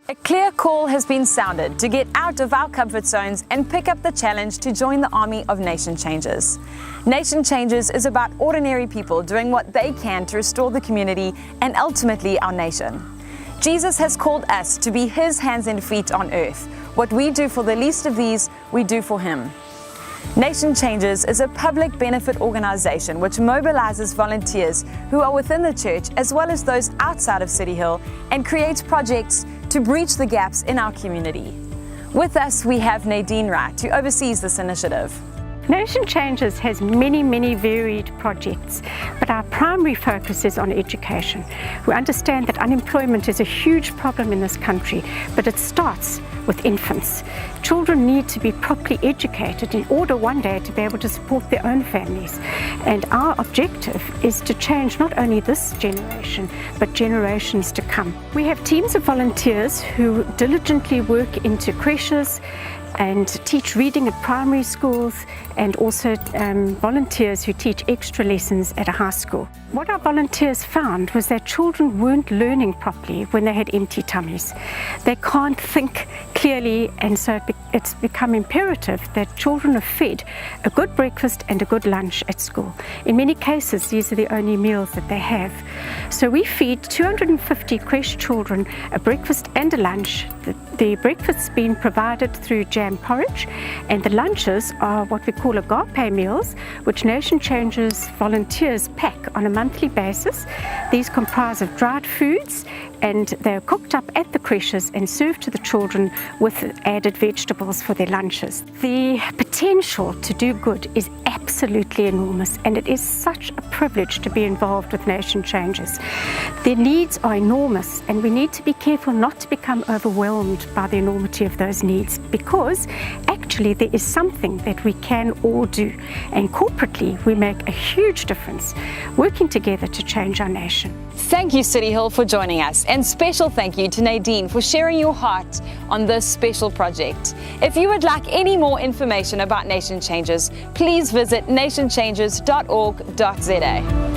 A clear call has been sounded to get out of our comfort zones and pick up the challenge to join the army of Nation Changers. Nation Changers is about ordinary people doing what they can to restore the community and ultimately our nation. Jesus has called us to be His hands and feet on earth. What we do for the least of these, we do for Him. Nation Changers is a public benefit organization which mobilizes volunteers who are within the church as well as those outside of CityHill and creates projects to breach the gaps in our community. With us, we have Nadine Wright, who oversees this initiative. Nation Changers has many varied projects, but our primary focus is on education. We understand that unemployment is a huge problem in this country, but it starts with infants. Children need to be properly educated in order one day to be able to support their own families. And our objective is to change not only this generation, but generations to come. We have teams of volunteers who diligently work into creches and teach reading at primary schools, and also volunteers who teach extra lessons at a high school. What our volunteers found was that children weren't learning properly when they had empty tummies. They can't think clearly, and so it's become imperative that children are fed a good breakfast and a good lunch at school. In many cases, these are the only meals that they have. So we feed 250 creche children a breakfast and a lunch. The breakfast's been provided through jam porridge, and the lunches are what we call agape meals, which Nation Changers volunteers pack on a monthly basis. These comprise of dried foods, and they're cooked up at the creches and served to the children with added vegetables for their lunches. The potential to do good is absolutely enormous, and it is such a privilege to be involved with Nation Changers. Their needs are enormous, and we need to be careful not to become overwhelmed by the enormity of those needs, because actually there is something that we can all do, and corporately we make a huge difference working together to change our nation. Thank you, CityHill, for joining us, and special thank you to Nadine for sharing your heart on this special project. If you would like any more information about Nation Changers, please visit nationchangers.org.za.